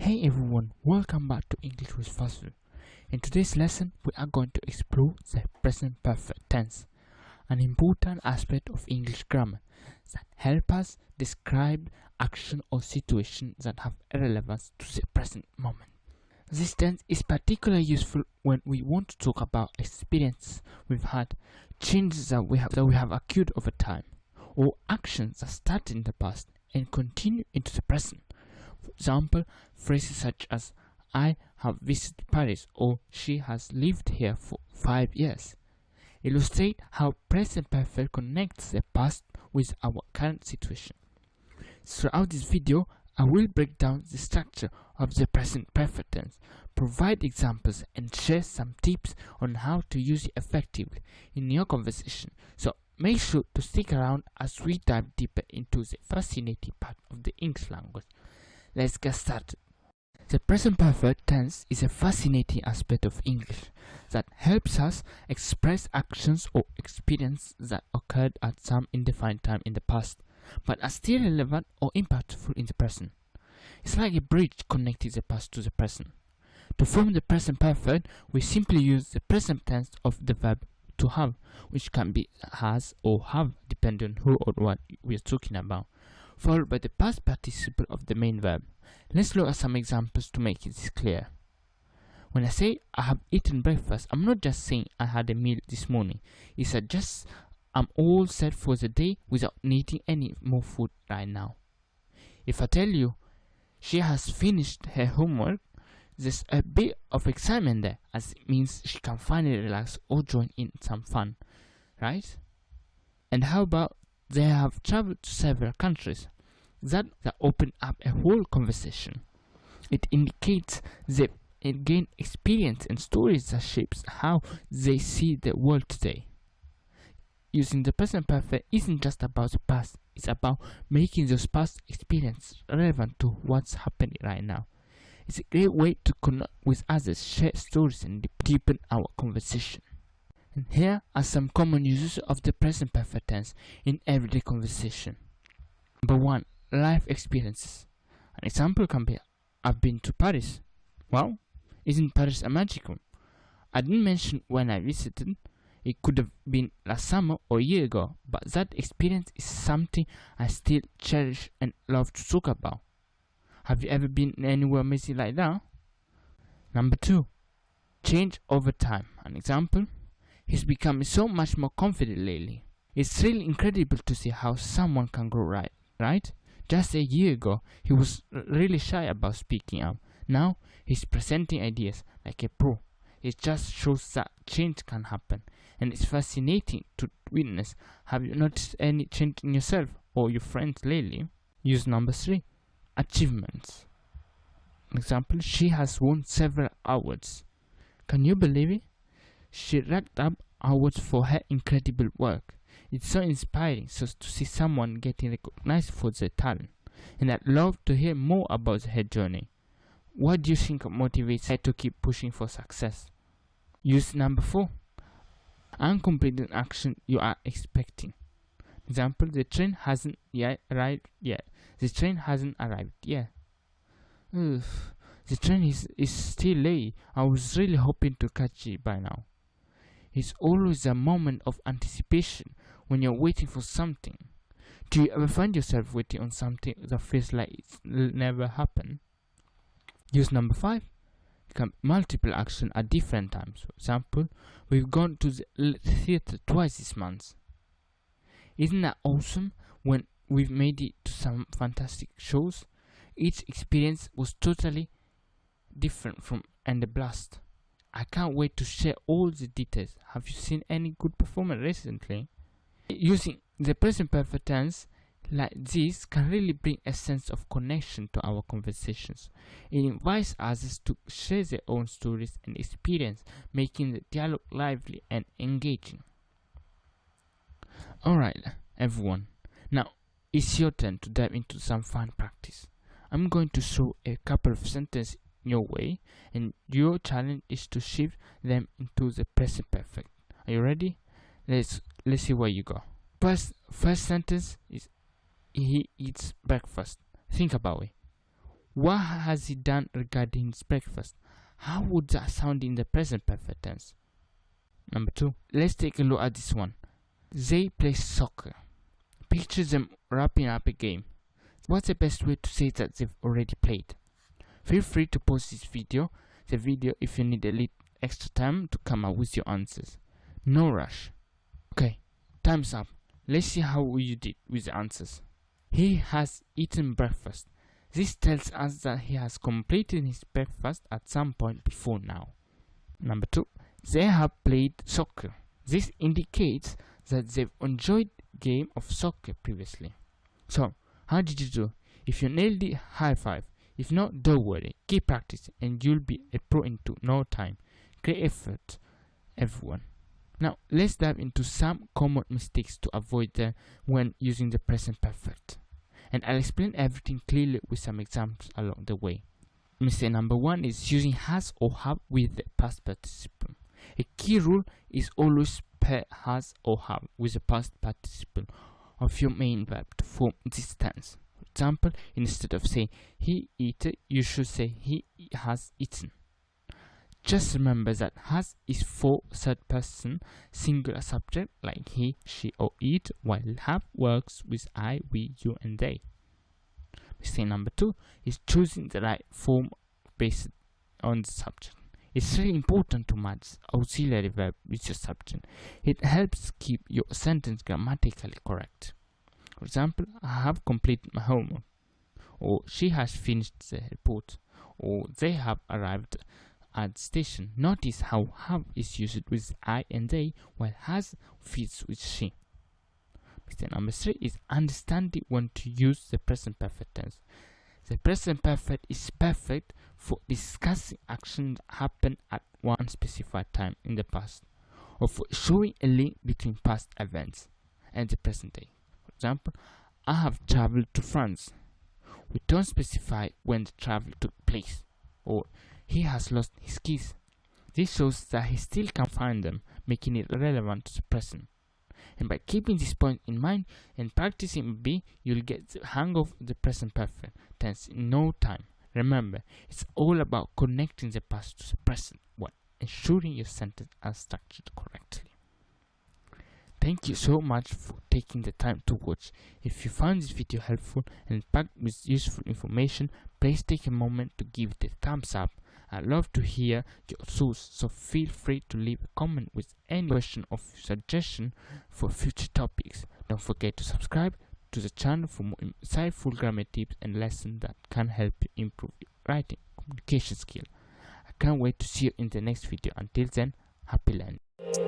Hey everyone, welcome back to English with Fasil. In today's lesson, we are going to explore the present perfect tense, an important aspect of English grammar that help us describe action or situation that have relevance to the present moment. This tense is particularly useful when we want to talk about experiences we've had, changes that we have occurred over time, or actions that started in the past and continue into the present. For example, phrases such as I have visited Paris or she has lived here for 5 years illustrate how present perfect connects the past with our current situation. Throughout this video, I will break down the structure of the present perfect tense, provide examples and share some tips on how to use it effectively in your conversation. So make sure to stick around as we dive deeper into the fascinating part of the English language. Let's get started. The present perfect tense is a fascinating aspect of English that helps us express actions or experiences that occurred at some indefined time in the past, but are still relevant or impactful in the present. It's like a bridge connecting the past to the present. To form the present perfect, we simply use the present tense of the verb to have, which can be has or have depending on who or what we are talking about, followed by the past participle of the main verb. Let's look at some examples to make this clear. When I say I have eaten breakfast, I'm not just saying I had a meal this morning. It suggests I'm all set for the day without needing any more food right now. If I tell you she has finished her homework, there's a bit of excitement there, as it means she can finally relax or join in some fun, right? And how about they have traveled to several countries? That open up a whole conversation. It indicates they gain experience and stories that shapes how they see the world today. Using the present perfect isn't just about the past, it's about making those past experiences relevant to what's happening right now. It's a great way to connect with others, share stories and deepen our conversation. And here are some common uses of the present perfect tense in everyday conversation. Number 1. Life experiences. An example can be I've been to Paris. Wow, isn't Paris a magical? I didn't mention when I visited. It could have been last summer or a year ago, but that experience is something I still cherish and love to talk about. Have you ever been anywhere amazing like that? Number 2. Change over time. An example, he's becoming so much more confident lately. It's really incredible to see how someone can grow right? Just a year ago, he was really shy about speaking up. Now, he's presenting ideas like a pro. It just shows that change can happen, and it's fascinating to witness. Have you noticed any change in yourself or your friends lately? Use number 3. Achievements. An example, she has won several awards. Can you believe it? She racked up awards for her incredible work. It's so inspiring to see someone getting recognized for their talent, and I'd love to hear more about her journey. What do you think motivates her to keep pushing for success? Use number 4. Uncompleted action you are expecting. Example, the train hasn't arrived yet. The train hasn't arrived yet. Ugh, the train is still late. I was really hoping to catch it by now. It's always a moment of anticipation when you're waiting for something. Do you ever find yourself waiting on something that feels like it'll never happen? Use number 5. Multiple action at different times. For example, we've gone to the theater twice this month. Isn't that awesome when we've made it to some fantastic shows? Each experience was totally different and a blast. I can't wait to share all the details. Have you seen any good performance recently? Using the present perfect tense like this can really bring a sense of connection to our conversations. It invites others to share their own stories and experience, making the dialogue lively and engaging. Alright, everyone. Now, it's your turn to dive into some fun practice. I'm going to throw a couple of sentences your way, and your challenge is to shift them into the present perfect. Are you ready? Let's see where you go. First sentence is he eats breakfast. Think about it. What has he done regarding his breakfast? How would that sound in the present perfect tense? Number 2. Let's take a look at this one. They play soccer. Picture them wrapping up a game. What's the best way to say that they've already played? Feel free to pause the video if you need a little extra time to come up with your answers. No rush. Okay, time's up. Let's see how you did with the answers. He has eaten breakfast. This tells us that he has completed his breakfast at some point before now. Number 2. They have played soccer. This indicates that they've enjoyed a game of soccer previously. So, how did you do? If you nailed it, high five. If not, don't worry. Keep practicing and you'll be a pro into no time. Great effort, everyone. Now, let's dive into some common mistakes to avoid when using the present perfect. And I'll explain everything clearly with some examples along the way. Mistake number 1 is using has or have with the past participle. A key rule is always pair has or have with the past participle of your main verb to form this tense. For example, instead of saying he eat, you should say he has eaten. Just remember that has is for third person singular subject like he, she or it, while have works with I, we, you and they. Mistake number 2 is choosing the right form based on the subject. It's really important to match auxiliary verb with your subject. It helps keep your sentence grammatically correct. For example, I have completed my homework, or she has finished the report, or they have arrived at the station. Notice how have is used with I and they, while has fits with she. Mistake number 3 is understanding when to use the present perfect tense. The present perfect is perfect for discussing actions that happened at one specified time in the past, or for showing a link between past events and the present day. For example, I have traveled to France. We don't specify when the travel took place, or he has lost his keys. This shows that he still can find them, making it relevant to the present. And by keeping this point in mind and practicing B, you'll get the hang of the present perfect tense in no time. Remember, it's all about connecting the past to the present while ensuring your sentence are structured correctly. Thank you so much for taking the time to watch. If you found this video helpful and packed with useful information, please take a moment to give it a thumbs up. I'd love to hear your thoughts, so feel free to leave a comment with any question or suggestion for future topics. Don't forget to subscribe to the channel for more insightful grammar tips and lessons that can help you improve your writing communication skill. I can't wait to see you in the next video. Until then, happy learning.